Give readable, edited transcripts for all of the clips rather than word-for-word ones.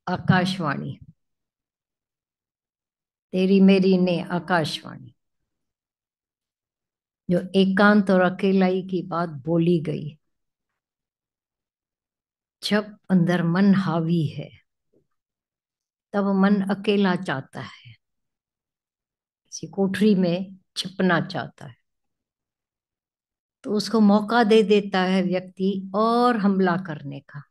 आकाशवाणी। तेरी मेरी ने आकाशवाणी। जो एकांत और अकेलाई की बात बोली गई, जब अंदर मन हावी है तब मन अकेला चाहता है, किसी कोठरी में छिपना चाहता है। तो उसको मौका दे देता है व्यक्ति और हमला करने का।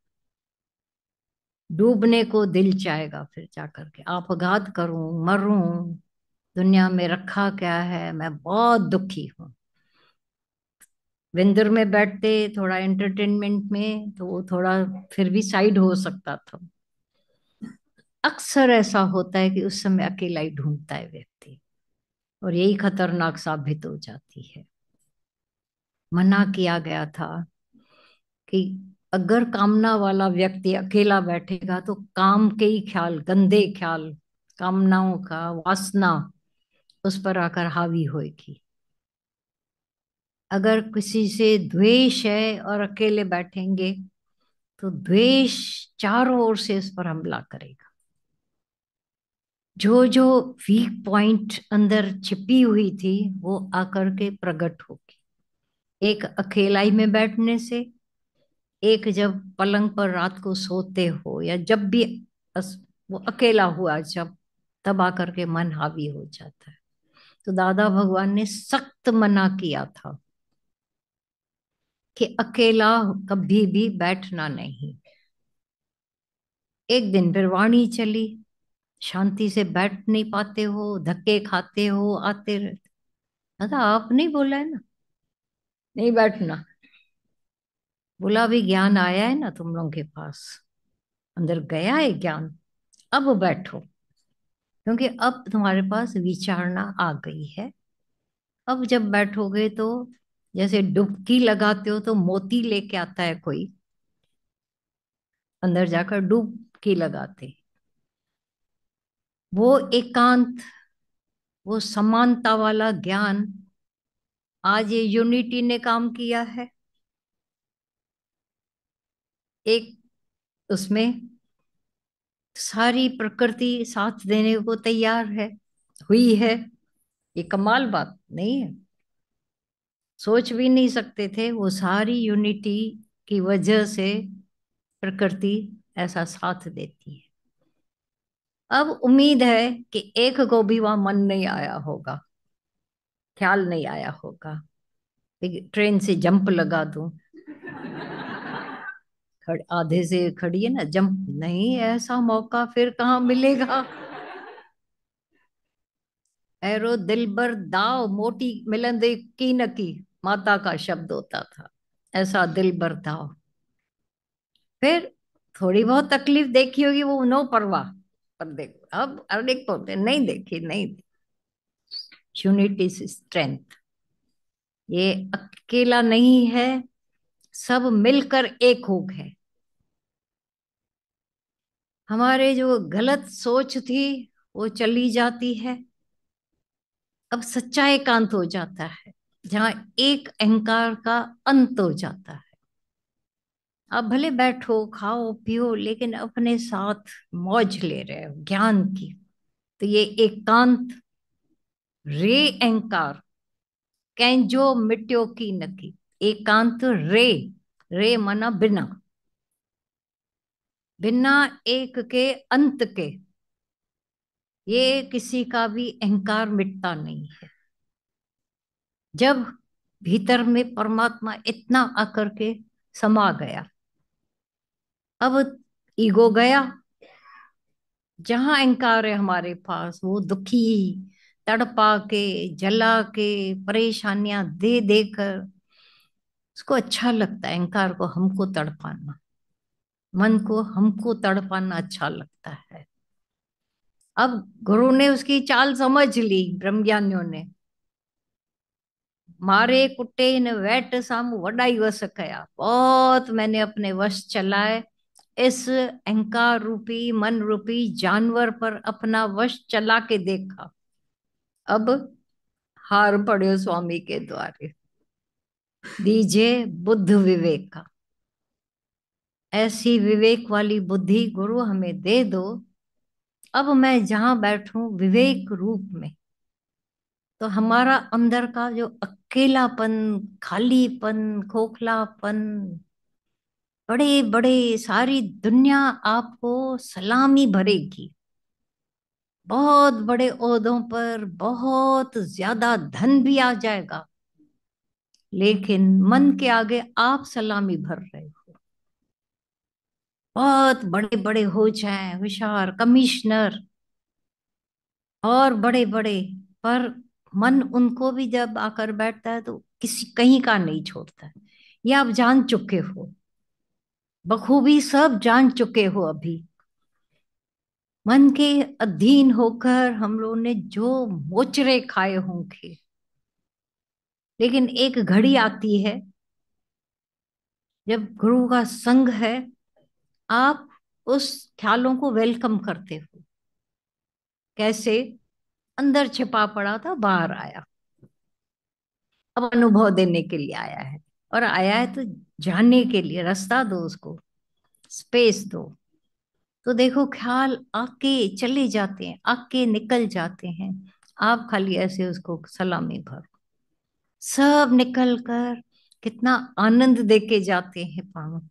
डूबने को दिल चाहेगा, फिर जाकर के आपघात करूं, मरूं, दुनिया में रखा क्या है, मैं बहुत दुखी हूं। विंदर में बैठते थोड़ा एंटरटेनमेंट में तो वो थोड़ा फिर भी साइड हो सकता था। अक्सर ऐसा होता है कि उस समय अकेला ही ढूंढता है व्यक्ति, और यही खतरनाक साबित हो जाती है। मना किया गया था कि अगर कामना वाला व्यक्ति अकेला बैठेगा तो काम के ही ख्याल, गंदे ख्याल, कामनाओं का वासना उस पर आकर हावी होगी। अगर किसी से द्वेष है और अकेले बैठेंगे तो द्वेष चारों ओर से इस पर हमला करेगा। जो जो वीक पॉइंट अंदर छिपी हुई थी वो आकर के प्रकट होगी। एक अकेलाई में बैठने से, एक जब पलंग पर रात को सोते हो, या जब भी वो अकेला हुआ जब, तब आकर के मन हावी हो जाता है। तो दादा भगवान ने सख्त मना किया था कि अकेला कभी भी बैठना नहीं। एक दिन फिर वाणी चली, शांति से बैठ नहीं पाते हो, धक्के खाते हो, आते रहते। दादा आप नहीं बोला है ना, नहीं बैठना। बोला अभी ज्ञान आया है ना तुम लोगों के पास, अंदर गया है ज्ञान, अब बैठो। क्योंकि अब तुम्हारे पास विचारना आ गई है। अब जब बैठोगे तो जैसे डुबकी लगाते हो तो मोती लेके आता है कोई, अंदर जाकर डुबकी लगाते। वो एकांत, वो समानता वाला ज्ञान आज ये यूनिटी ने काम किया है। एक उसमें सारी प्रकृति साथ देने को तैयार है, हुई है। ये कमाल बात नहीं है? सोच भी नहीं सकते थे, वो सारी यूनिटी की वजह से प्रकृति ऐसा साथ देती है। अब उम्मीद है कि एक को भी वहां मन नहीं आया होगा, ख्याल नहीं आया होगा कि ट्रेन से जंप लगा दूं। आधे से खड़ी है ना, जंप नहीं, ऐसा मौका फिर कहाँ मिलेगा। एरो दिलबर दाव मोटी मिलंदे की न की, माता का शब्द होता था। ऐसा दिलबर दाव। फिर थोड़ी बहुत तकलीफ देखी होगी, वो नो परवाह। पर देखो अब अनेक होते नहीं देखी, नहीं। यूनिटी स्ट्रेंथ, ये अकेला नहीं है, सब मिलकर एक हो गए। हमारे जो गलत सोच थी वो चली जाती है। अब सच्चा एकांत हो जाता है, जहां एक अहंकार का अंत हो जाता है। आप भले बैठो खाओ पियो, लेकिन अपने साथ मौज ले रहे हो ज्ञान की। तो ये एकांत रे अहंकार, कैंजो मिट्यो की नकी। एकांत रे, रे माना बिना, बिना एक के अंत के। ये किसी का भी अहंकार मिटता नहीं है। जब भीतर में परमात्मा इतना आकर के समा गया, अब ईगो गया। जहां अहंकार है हमारे पास, वो दुखी, तड़पा के, जला के, परेशानियां दे देकर उसको अच्छा लगता है। अहंकार को हमको तड़पाना, मन को हमको तड़पाना अच्छा लगता है। अब गुरु ने उसकी चाल समझ ली, ब्रह्मज्ञानियों ने। मारे कुटे न वैट सामू वडाई वस कया, बहुत मैंने अपने वश चलाए। इस अहंकार रूपी मन रूपी जानवर पर अपना वश चला के देखा। अब हार पड़े स्वामी के द्वारे, दीजिए बुद्ध विवेक का। ऐसी विवेक वाली बुद्धि गुरु हमें दे दो। अब मैं जहां बैठूं विवेक रूप में, तो हमारा अंदर का जो अकेलापन, खालीपन, खोखलापन, बड़े बड़े सारी दुनिया आपको सलामी भरेगी। बहुत बड़े ओहदों पर बहुत ज्यादा धन भी आ जाएगा, लेकिन मन के आगे आप सलामी भर रहे हो। बहुत बड़े बड़े हो जाएं, होशियार, कमिश्नर और बड़े बड़े, पर मन उनको भी जब आकर बैठता है तो किसी कहीं का नहीं छोड़ता है। ये आप जान चुके हो, बखूबी सब जान चुके हो। अभी मन के अधीन होकर हम लोगों ने जो मोचरे खाए होंगे, लेकिन एक घड़ी आती है जब गुरु का संग है, आप उस ख्यालों को वेलकम करते हो। कैसे? अंदर छिपा पड़ा था, बाहर आया, अब अनुभव देने के लिए आया है। और आया है तो जानने के लिए, रास्ता दो उसको, स्पेस दो। तो देखो, ख्याल आके चले जाते हैं, आके निकल जाते हैं, आप खाली ऐसे उसको सलामी भरो। सब निकल कर कितना आनंद देके जाते हैं पाणो।